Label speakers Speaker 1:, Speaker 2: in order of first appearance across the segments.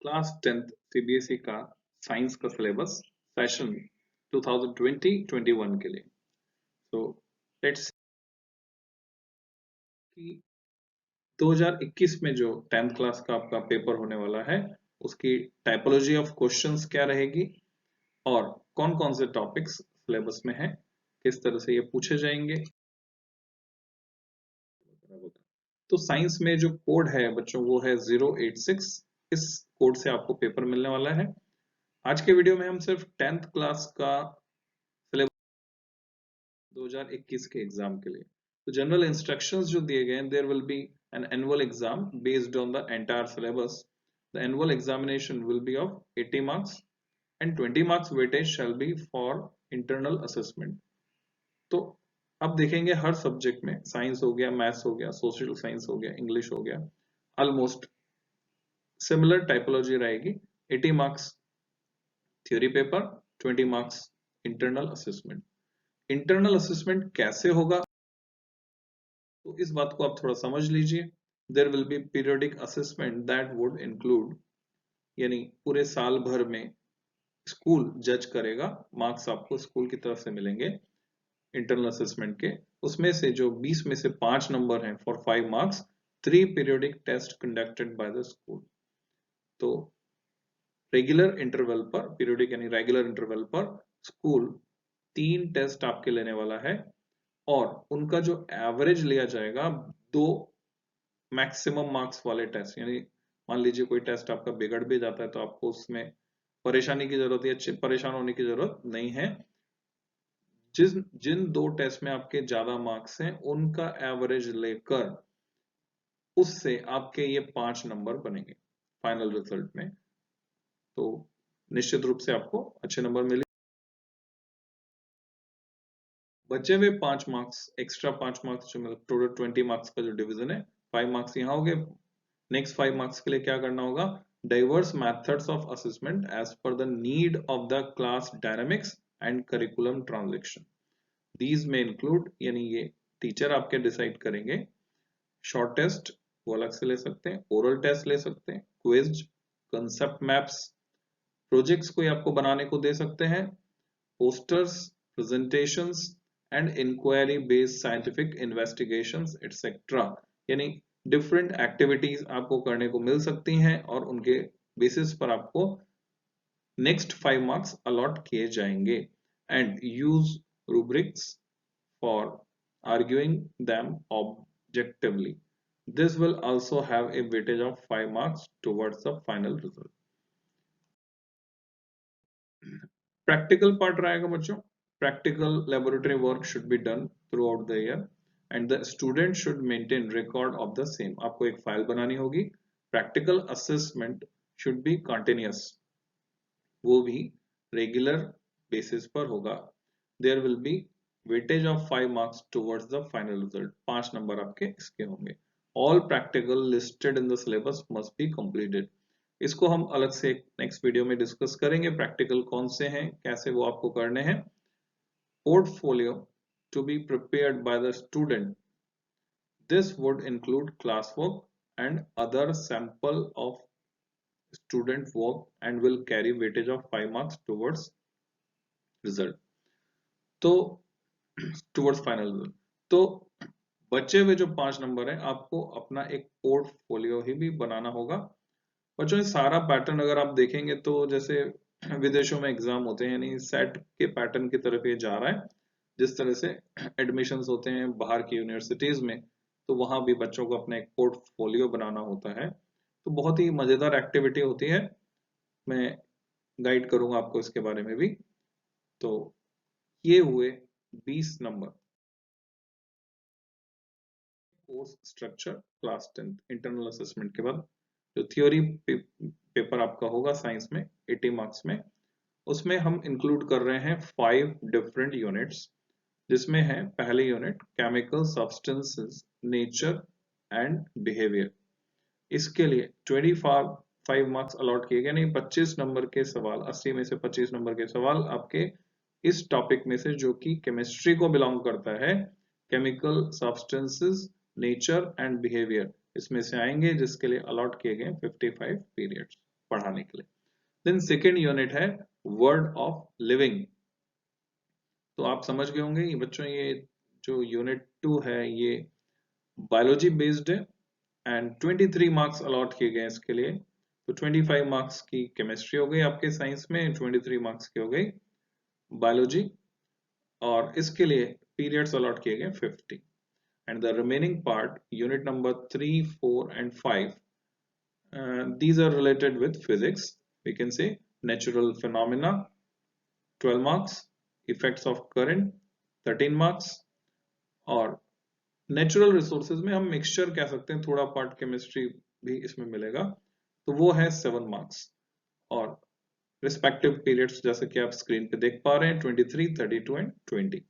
Speaker 1: Class 10th CBSE का science का syllabus session 2020-21 के लिए। तो लेट्स कि 2021 में जो 10th क्लास का आपका पेपर होने वाला है उसकी टाइपोलॉजी ऑफ क्वेश्चंस क्या रहेगी और कौन कौन से टॉपिक्स सिलेबस में है, किस तरह से ये पूछे जाएंगे। तो साइंस में जो कोड है बच्चों वो है 086। इस कोड से आपको पेपर मिलने वाला है। आज के वीडियो में हम सिर्फ 10th क्लास का सिलेबस 2021 के एग्जाम के लिए, तो जनरल इंस्ट्रक्शंस जो दिए गए हैं, there will be an annual exam based on the entire syllabus. The annual examination will be of 80 marks and 20 marks weightage shall be for internal assessment. तो अब देखेंगे हर सब्जेक्ट में, साइंस हो गया, मैथ्स हो गया, सोशल साइंस हो गया, इंग्लिश हो गया, ऑलमोस्ट सिमिलर टाइपोलॉजी रहेगी। 80 marks theory paper, 20 marks internal assessment. Internal assessment कैसे होगा तो इस बात को आप थोड़ा समझ लीजिए। There will be periodic assessment that would include, यानी पूरे साल भर में स्कूल जज करेगा, मार्क्स आपको स्कूल की तरफ से मिलेंगे इंटरनल असेसमेंट के। उसमें से जो 20 में से 5 नंबर हैं for 5 marks, 3 periodic test conducted by the school. तो रेगुलर इंटरवल पर, पीरियोडिक यानी रेगुलर इंटरवल पर स्कूल 3 टेस्ट आपके लेने वाला है और उनका जो एवरेज लिया जाएगा 2 मैक्सिमम मार्क्स वाले टेस्ट। यानी मान लीजिए कोई टेस्ट आपका बिगड़ भी जाता है तो आपको उसमें परेशानी की जरूरत है, परेशान होने की जरूरत नहीं है। जिन 2 टेस्ट में आपके ज्यादा मार्क्स हैं उनका एवरेज लेकर उससे आपके ये 5 नंबर बनेंगे फाइनल रिजल्ट में। तो निश्चित रूप से आपको अच्छे नंबर मिले। बचे हुए 5 मार्क्स, एक्स्ट्रा 5 मार्क्स जो मतलब टोटल 20 मार्क्स का जो डिवीजन है, 5 मार्क्स यहाँ हो गए। नेक्स्ट 5 मार्क्स के लिए क्या करना होगा, diverse methods of assessment as per the need of the class dynamics and curriculum transaction. These में इंक्लूड, यानी ये टीचर आपके डिसाइड करेंगे। शॉर्ट टेस्ट वो अलग से ले सकते हैं, ओरल टेस्ट ले सकते हैं, क्विज, कंसेप्ट मैप्स, प्रोजेक्ट्स कोई आपको बनाने को दे सकते हैं, posters, presentations and inquiry based scientific investigations etc। यानी डिफरेंट एक्टिविटीज आपको करने को मिल सकती हैं और उनके बेसिस पर आपको नेक्स्ट 5 मार्क्स अलॉट किए जाएंगे। And use rubrics for arguing them objectively. This will also have a weightage of 5 marks towards the final result. Practical part रहेगा बच्चों। Practical laboratory work should be done throughout the year and the student should maintain record of the same. आपको एक file बनानी होगी। Practical assessment should be continuous, वो भी regular basis पर होगा। There will be weightage of 5 marks towards the final result. 5 number आपके इसके होंगे। All practical listed in the syllabus must be completed. इसको हम अलग से नेक्स्ट वीडियो में डिस्कस करेंगे, प्रैक्टिकल कौन से हैं, कैसे वो आपको करने हैं। Portfolio to be prepared by the student, this would include class work and other sample of student work and will carry weightage of 5 marks towards result. तो टुवर्ड्स फाइनल रिजल्ट। तो बचे हुए जो 5 नंबर है आपको अपना एक पोर्टफोलियो ही भी बनाना होगा। बच्चों सारा पैटर्न अगर आप देखेंगे तो जैसे विदेशों में एग्जाम होते हैं, यानी सेट के पैटर्न की तरफ ये जा रहा है। जिस तरह से एडमिशंस होते हैं बाहर की यूनिवर्सिटीज में, तो वहां भी बच्चों को अपना एक पोर्टफोलियो बनाना होता है। तो बहुत ही मजेदार एक्टिविटी होती है, मैं गाइड करूंगा आपको इसके बारे में भी। तो ये हुए 20 number. Course structure class 10 internal assessment के बाद जो थ्योरी पेपर आपका होगा साइंस में 80 मार्क्स में, उसमें हम इंक्लूड कर रहे हैं 5 डिफरेंट यूनिट्स, जिसमें है पहली unit chemical substances, nature and behaviour. इसके लिए 25 मार्क्स अलॉट किए गए, नहीं 25 नंबर के सवाल, 80 में से 25 नंबर के सवाल आपके इस टॉपिक में से जो कि केमिस्ट्री को बिलोंग करता है, chemical substances, nature and behaviour, इसमें से आएंगे, जिसके लिए अलॉट किए गए 55 पीरियड्स। पढ़ाने के लिए। देन सेकेंड यूनिट है वर्ड ऑफ लिविंग। तो आप समझ गए होंगे बच्चों, ये जो यूनिट 2 है ये बायोलॉजी बेस्ड है एंड 23 मार्क्स अलॉट किए गए इसके लिए। तो 25 मार्क्स की केमिस्ट्री हो गई आपके साइंस में, 23 मार्क्स की हो गई बायोलॉजी, और इसके लिए पीरियड्स अलॉट किए गए 50। And the remaining part unit number 3, 4 and 5, these are related with physics. We can say natural phenomena 12 marks, effects of current 13 marks, और नेचुरल रिसोर्सेज में हम मिक्सचर कह सकते हैं, थोड़ा पार्ट केमिस्ट्री भी इसमें मिलेगा, तो वो है 7 मार्क्स। और रिस्पेक्टिव पीरियड्स जैसे कि आप स्क्रीन पे देख पा रहे हैं 23, 32 एंड 20।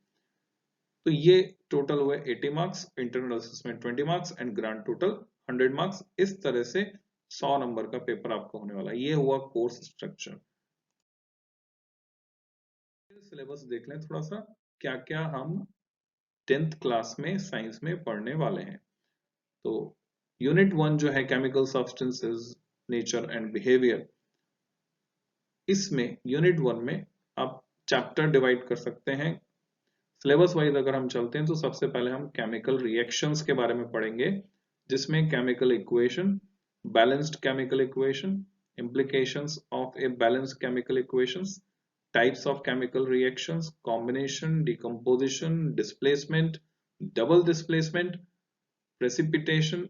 Speaker 1: तो ये टोटल हुए 80 marks, internal assessment 20 marks and grand total 100 marks. इस तरह से 100 नंबर का पेपर आपको होने वाला है। ये हुआ कोर्स स्ट्रक्चर। सिलेबस देख लें थोड़ा सा, क्या क्या हम 10th क्लास में साइंस में पढ़ने वाले हैं। तो यूनिट 1 जो है chemical substances, nature and behaviour, इसमें यूनिट 1 में आप चैप्टर डिवाइड कर सकते हैं। सिलेबस वाइज अगर हम चलते हैं तो सबसे पहले हम केमिकल रिएक्शंस के बारे में पढ़ेंगे, जिसमें chemical equation, balanced chemical equation, implications of a balanced chemical equations, types of chemical reactions, combination, decomposition, displacement, double displacement, precipitation,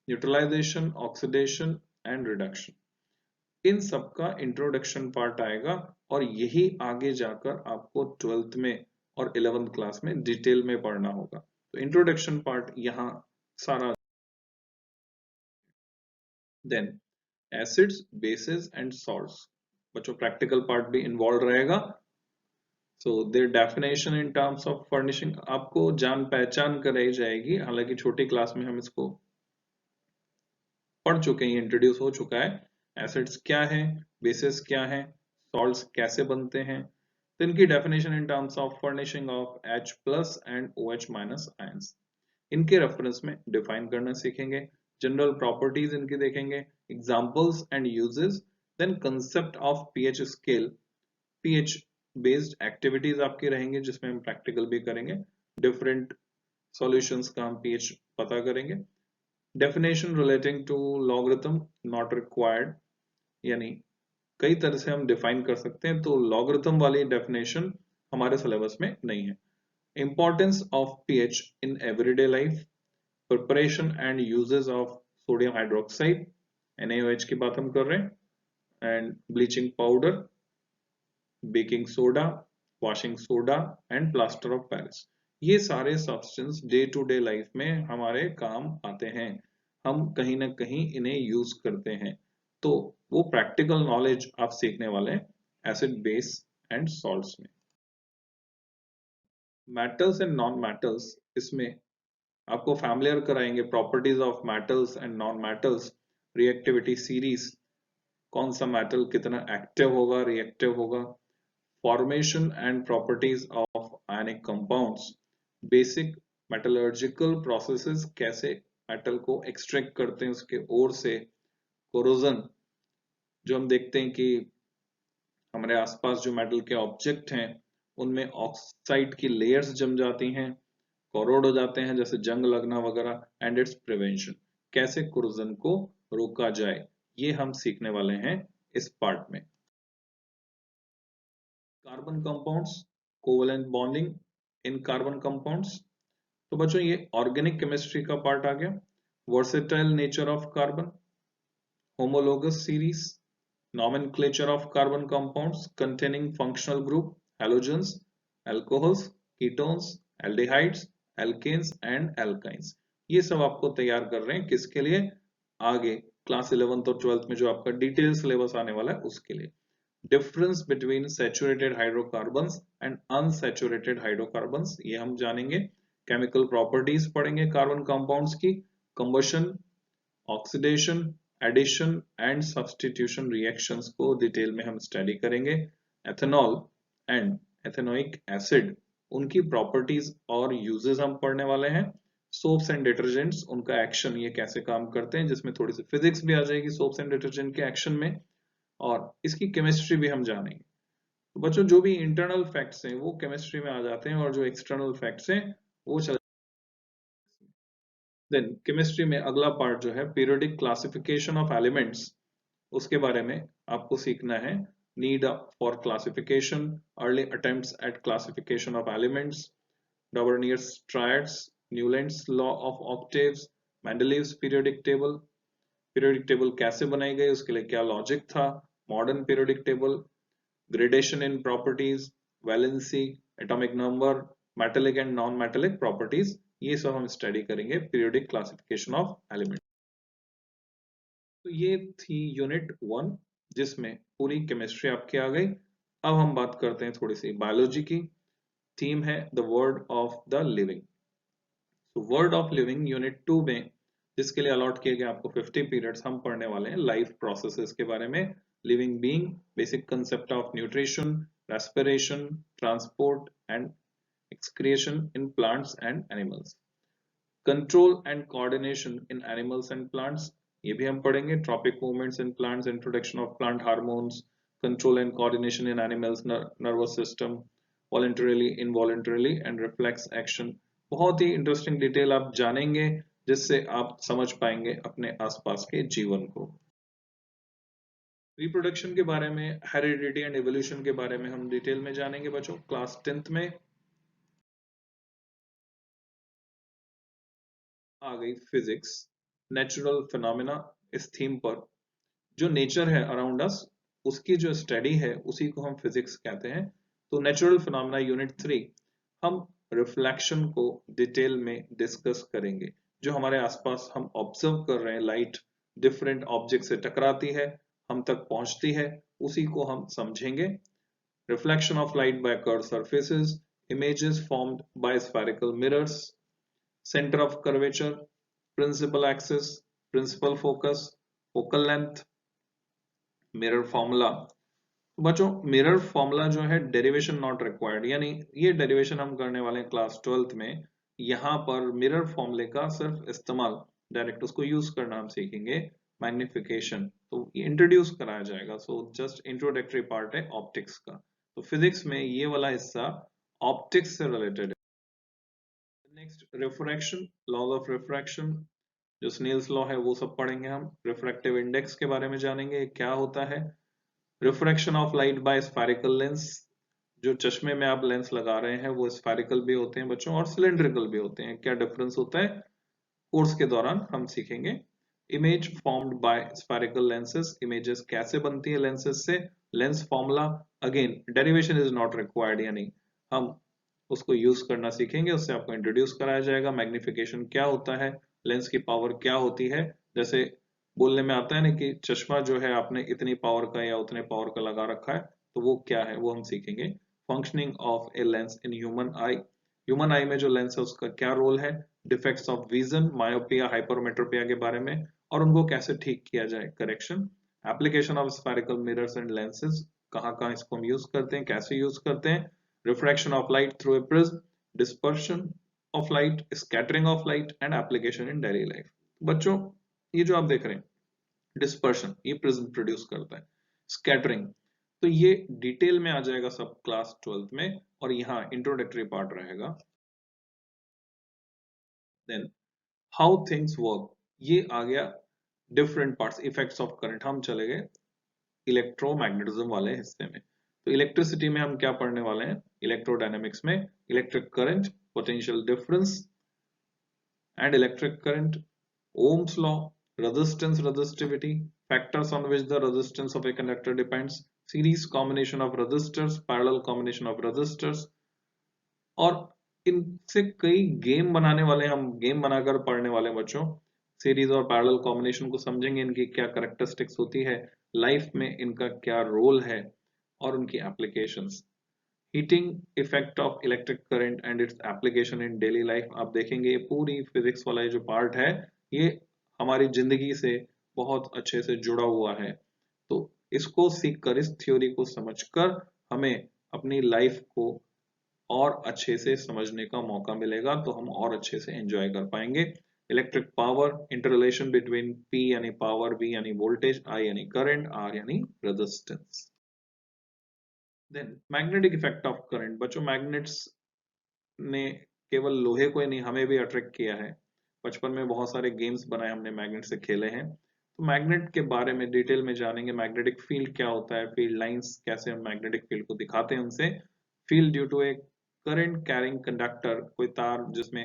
Speaker 1: neutralisation, oxidation and reduction, इन सब का इंट्रोडक्शन पार्ट आएगा, और यही आगे जाकर आपको 12th में और 11th क्लास में डिटेल में पढ़ना होगा। तो इंट्रोडक्शन पार्ट यहाँ सारा। Then acids, bases and salts, बच्चों प्रैक्टिकल पार्ट भी इन्वॉल्व रहेगा। So there definition in terms of furnishing आपको जान पहचान कराई जाएगी, हालांकि छोटी क्लास में हम इसको पढ़ चुके हैं, इंट्रोड्यूस हो चुका है। एसिड्स क्या है, बेसिस क्या है, सॉल्ट्स कैसे बनते हैं, तो इनकी definition in terms of furnishing of H+ and OH- ions, इनके रेफरेंस में डिफाइन करना सीखेंगे। जनरल प्रॉपर्टीज इनकी देखेंगे, examples and uses, then concept of pH scale, pH based activities आपकी रहेंगे जिसमें हम प्रैक्टिकल भी करेंगे, डिफरेंट सॉल्यूशंस का हम पीएच पता करेंगे। Definition relating to logarithm not required, यानी कई तरह से हम डिफाइन कर सकते हैं, तो लॉगरिथम वाली डेफिनेशन हमारे सिलेबस में नहीं है। Importance of pH in everyday life, preparation and uses of sodium hydroxide NaOH की बात हम कर रहे हैं, and bleaching powder, baking soda, washing soda and plaster of Paris, ये सारे substance day to day life में हमारे काम आते हैं, हम कहीं ना कहीं इन्हें यूज करते हैं। तो वो प्रैक्टिकल नॉलेज आप सीखने वाले हैं एसिड, बेस एंड सॉल्ट्स में। मेटल्स एंड नॉन मेटल्स, इसमें आपको फैमिलियर कराएंगे properties of metals and non metals, reactivity series, कौन सा मेटल कितना एक्टिव होगा, रिएक्टिव होगा, formation and properties of ionic compounds, basic metallurgical processes, कैसे मेटल को एक्सट्रैक्ट करते हैं उसके ओर से, कोरोजन, जो हम देखते हैं कि हमारे आसपास जो मेटल के ऑब्जेक्ट हैं उनमें ऑक्साइड की लेयर्स जम जाती हैं, कोरोड हो जाते हैं, जैसे जंग लगना वगैरह, एंड इट्स प्रिवेंशन, कैसे कोरोजन को रोका जाए, ये हम सीखने वाले हैं इस पार्ट में। Carbon compounds, covalent bonding in carbon compounds, तो बच्चों ये ऑर्गेनिक केमिस्ट्री का पार्ट आ गया। Versatile nature of carbon, homologous series, nomenclature of carbon compounds containing functional group, halogens, alcohols, ketones, aldehydes, alkanes and alkynes, ये सब आपको तैयार कर रहे हैं किसके लिए, आगे क्लास 11th और 12th में जो आपका डिटेल सिलेबस आने वाला है उसके लिए। Difference between saturated hydrocarbons and unsaturated hydrocarbons, ये हम जानेंगे। केमिकल प्रॉपर्टीज पढ़ेंगे कार्बन कंपाउंड्स की, combustion, oxidation, addition and substitution reactions को डिटेल में हम स्टडी करेंगे। एथेनॉल एंड एथेनोइक एसिड, उनकी प्रॉपर्टीज और यूजेस हम पढ़ने वाले हैं। सोप्स एंड डिटर्जेंट्स, उनका एक्शन, ये कैसे काम करते हैं, जिसमें थोड़ी सी फिजिक्स भी आ जाएगी सोप्स एंड डिटर्जेंट के एक्शन में, और इसकी केमिस्ट्री भी हम जानेंगे। तो बच्चों जो भी इंटरनल फैक्ट्स हैं वो केमिस्ट्री में आ जाते हैं, और जो एक्सटर्नल फैक्ट्स हैं वो चल। देन केमिस्ट्री में अगला पार्ट जो है पीरियोडिक क्लासिफिकेशन ऑफ एलिमेंट्स, उसके बारे में आपको सीखना है। Need for classification, early attempts at classification of elements, Daubernier's triads, Newland's law of octaves, Mendeleev's periodic table, periodic table कैसे बनाई गई, उसके लिए क्या लॉजिक था, modern periodic table, gradation in properties, valency, atomic number, metallic and non metallic properties, ये सब हम स्टडी करेंगे पीरियोडिक क्लासिफिकेशन ऑफ एलिमेंट। तो ये थी यूनिट 1, जिसमें पूरी केमिस्ट्री आपकी आ गई। अब हम बात करते हैं थोड़ी सी बायोलॉजी की। थीम है the word of the living. तो वर्ड ऑफ लिविंग यूनिट 2 में, जिसके लिए अलॉट किए गए आपको 50 पीरियड्स, हम पढ़ने वाले हैं लाइफ प्रोसेसेस के बारे में। Living being, basic concept of nutrition, respiration, transport and excretion in plants and animals, control and coordination in animals and plants, ये भी हम पढ़ेंगे। Tropic movements in plants, introduction of plant hormones, control and coordination in animals nervous system, voluntarily, involuntarily and reflex action. बहुत ही interesting detail आप जानेंगे, जिससे आप समझ पाएंगे अपने आसपास के जीवन को। रिप्रोडक्शन के बारे में, हेरिडिटी एंड एवोल्यूशन के बारे में हम डिटेल में जानेंगे बच्चों क्लास 10th में। आ गई फिजिक्स, नेचुरल फिनोमेना, इस थीम पर। जो नेचर है अराउंड अस, उसकी जो स्टडी है उसी को हम फिजिक्स कहते हैं। तो नेचुरल फिनोमेना यूनिट 3, हम रिफ्लेक्शन को डिटेल में डिस्कस करेंगे। जो हमारे आसपास हम ऑब्जर्व कर रहे हैं, लाइट डिफरेंट ऑब्जेक्ट से टकराती है, हम तक पहुंचती है, उसी को हम समझेंगे। Reflection of light by curved surfaces, images formed by spherical mirrors, center of curvature, principal axis, principal focus, focal length, mirror formula। बच्चों मिरर फॉर्मूला जो है डेरिवेशन नॉट रिक्वायर्ड, यानी ये डेरिवेशन हम करने वाले हैं क्लास 12th में। यहाँ पर मिरर फॉर्मूले का सिर्फ इस्तेमाल, डायरेक्ट उसको यूज करना हम सीखेंगे। मैग्निफिकेशन तो इंट्रोड्यूस कराया जाएगा, सो जस्ट इंट्रोडक्टरी पार्ट है ऑप्टिक्स का। तो फिजिक्स में ये वाला हिस्सा ऑप्टिक्स से रिलेटेड है। Next refraction, laws of refraction, जो स्नेल्स लॉ है वो सब पढ़ेंगे हम। रिफ्रैक्टिव इंडेक्स के बारे में जानेंगे क्या होता है। Refraction of light by spherical lens, जो चश्मे में आप लेंस लगा रहे हैं वो स्फेरिकल भी होते हैं बच्चों और सिलेंड्रिकल भी होते हैं, क्या डिफरेंस होता है कोर्स के दौरान हम सीखेंगे। Image formed by spherical lenses, images कैसे बनती है लेंसेज से। Lens formula, again derivation is not required, यानी हम उसको यूज करना सीखेंगे, उससे आपको इंट्रोड्यूस कराया जाएगा। मैग्निफिकेशन क्या होता है, लेंस की पावर क्या होती है, जैसे बोलने में आता है ना कि चश्मा जो है आपने इतनी पावर का या उतने पावर का लगा रखा है, तो वो क्या है वो हम सीखेंगे। Functioning of a lens in human I, human आई में जो लेंस है उसका क्या रोल है। Defects of vision, myopia, hypermetropia के बारे में, और उनको कैसे ठीक किया जाए, correction. Application of spherical mirrors and lenses, कहाँ कहाँ इसको हम यूज करते हैं, कैसे यूज करते हैं। Refraction of light through a prism, dispersion of light, scattering of light and application in daily life। बच्चों ये जो आप देख रहे हैं डिस्पर्शन, ये प्रिज्म प्रोड्यूस करता है। स्कैटरिंग, तो ये डिटेल में आ जाएगा सब क्लास 12th में, और यहाँ इंट्रोडक्टरी पार्ट रहेगा। देन हाउ थिंग्स वर्क, ये आ गया different parts, effects of current, हम चले गए इलेक्ट्रोमैग्नेटिज्म वाले हिस्से में। तो इलेक्ट्रिसिटी में हम क्या पढ़ने वाले हैं, इलेक्ट्रोडायनेमिक्स में electric current, potential difference and electric current, Ohm's law, resistance, resistivity, factors on which the resistance of a conductor depends, series combination of resistors, parallel combination of resistors, और इनसे कई गेम बनाने वाले, हम गेम बनाकर पढ़ने वाले बच्चों। सीरीज और पैरेलल कॉम्बिनेशन को समझेंगे, इनकी क्या कैरेक्टरिस्टिक्स होती है, लाइफ में इनका क्या रोल है, और उनकी applications. Heating effect of electric current and its application in daily life, आप देखेंगे ये पूरी फिजिक्स वाला जो पार्ट है ये हमारी जिंदगी से बहुत अच्छे से जुड़ा हुआ है। तो इसको सीखकर, इस थ्योरी को समझकर हमें अपनी लाइफ को और अच्छे से समझने का मौका मिलेगा, तो हम और अच्छे से एंजॉय कर पाएंगे। Electric power, interrelation between P यानी पावर, V यानी वोल्टेज, I यानी करंट, R यानी resistance. Then magnetic effect of current. बच्चों मैग्नेट्स ने केवल लोहे को ही नहीं, हमें भी अट्रैक्ट किया है। बचपन में बहुत सारे गेम्स बनाए हमने, मैग्नेट से खेले हैं। तो मैग्नेट के बारे में डिटेल में जानेंगे। मैग्नेटिक फील्ड क्या होता है, फील्ड लाइंस कैसे हम मैग्नेटिक फील्ड को दिखाते हैं उनसे। Field due to a current carrying conductor, कोई तार जिसमें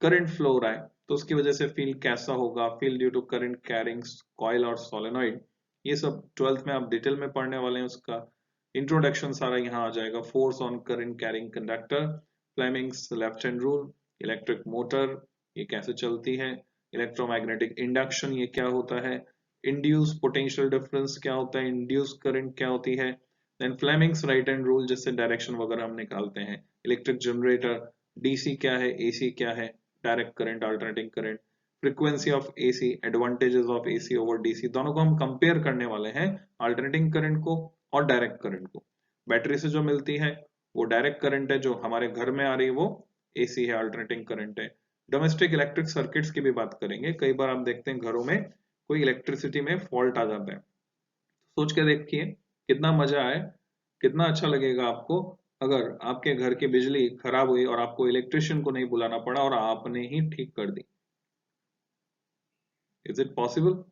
Speaker 1: करंट फ्लो हो रहा है, तो उसकी वजह से फील्ड कैसा होगा। Field due to current carrying coil और सोलेनॉइड, ये सब 12th में आप डिटेल में पढ़ने वाले हैं। उसका इंट्रोडक्शन सारा यहाँ आ जाएगा। Force on current carrying conductor, Fleming's left hand rule, electric motor ये कैसे चलती है, इलेक्ट्रोमैग्नेटिक इंडक्शन ये क्या होता है, इंड्यूस पोटेंशियल डिफरेंस क्या होता है, इंड्यूस करंट क्या होती है, then Fleming's right hand rule जिससे डायरेक्शन वगैरह हम निकालते हैं, इलेक्ट्रिक जनरेटर, डीसी क्या है, एसी क्या है, direct current, alternating current, frequency of AC, advantages of AC over DC, दोनों को हम कंपेयर करने वाले हैं, अल्टरनेटिंग करंट को और डायरेक्ट करंट को। बैटरी से जो मिलती है वो डायरेक्ट करंट है, जो हमारे घर में आ रही है वो एसी है, अल्टरनेटिंग करंट है। डोमेस्टिक इलेक्ट्रिक सर्किट्स की भी बात करेंगे। कई बार आप देखते हैं घरों में कोई इलेक्ट्रिसिटी में फॉल्ट आ जाता है, सोच के देखिए कितना मजा आए, कितना अच्छा लगेगा आपको अगर आपके घर की बिजली खराब हुई और आपको इलेक्ट्रिशियन को नहीं बुलाना पड़ा और आपने ही ठीक कर दी। Is it possible?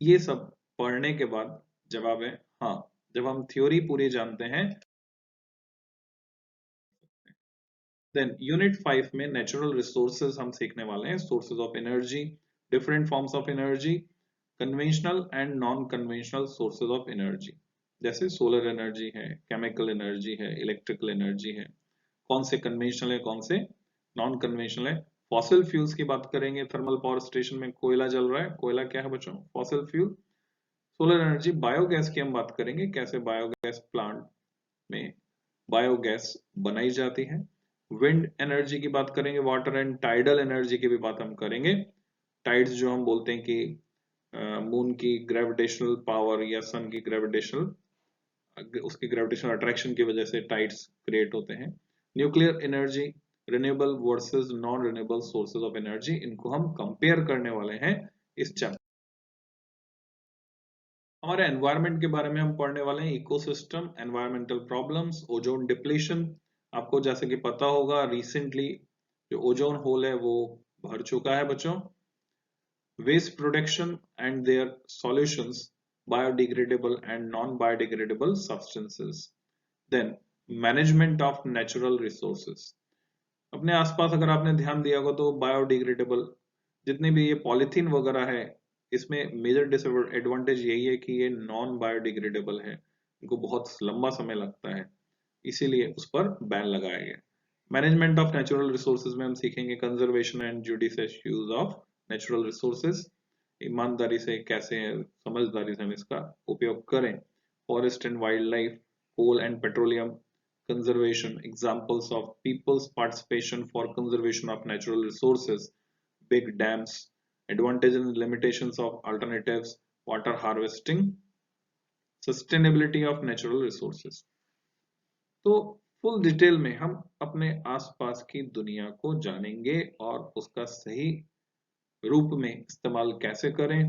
Speaker 1: ये सब पढ़ने के बाद जवाब है हाँ। जब हम थ्योरी पूरी जानते हैं। देन यूनिट 5 में नेचुरल रिसोर्सेज हम सीखने वाले हैं। Sources of energy, different forms of energy, conventional and non conventional sources of energy, जैसे सोलर एनर्जी है, केमिकल एनर्जी है, इलेक्ट्रिकल एनर्जी है। कौन से कन्वेंशनल है, कौन से नॉन कन्वेंशनल है। फॉसिल फ्यूल्स की बात करेंगे। थर्मल पावर स्टेशन में कोयला जल रहा है, कोयला क्या है बच्चों, fossil fuel. Solar energy, biogas की हम बात करेंगे, कैसे बायोगैस प्लांट में बायोगैस बनाई जाती है। विंड एनर्जी की बात करेंगे, वाटर एंड टाइडल एनर्जी की भी बात हम करेंगे। टाइड्स जो हम बोलते हैं कि मून की ग्रेविटेशनल पावर या सन की ग्रेविटेशनल, उसकी ग्रेविटेशनल अट्रैक्शन की वजह से टाइड्स क्रिएट होते हैं। Nuclear energy, renewable versus non renewable sources of energy, इनको हम कंपेयर करने वाले हैं इस चैप्टर। हमारे एनवायरनमेंट के बारे में हम पढ़ने वाले हैं, ecosystem, environmental problems, ozone depletion. आपको जैसे कि पता होगा रिसेंटली जो ओजोन होल है वो भर चुका है बच्चों। Waste production and their solutions, biodegradable and non-biodegradable substances. Then management of natural resources. अपने आसपास अगर आपने ध्यान दिया होगा तो बायोडिग्रेडेबल जितने भी ये पॉलीथीन वगैरह है, इसमें मेजर डिसएडवांटेज यही है कि ये नॉन बायोडिग्रेडेबल है, इनको बहुत लंबा समय लगता है, इसीलिए उस पर बैन लगाया गया। मैनेजमेंट ऑफ नेचुरल रिसोर्सेज में हम सीखेंगे conservation and judicious use of natural resources, ईमानदारी से कैसे समझदारी से हम इसका उपयोग करें। Forest and wild life, coal and petroleum conservation, examples of people's participation for conservation of natural resources, big dams, advantages and limitations of alternatives, water harvesting, sustainability of natural resources। तो फुल डिटेल में हम अपने आसपास की दुनिया को जानेंगे और उसका सही रूप में इस्तेमाल कैसे करें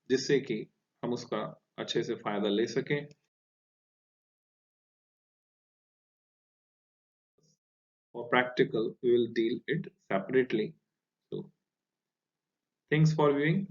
Speaker 1: जिससे कि हम उसका अच्छे से फायदा ले सकें। For practical, we will deal it separately. So, thanks for viewing.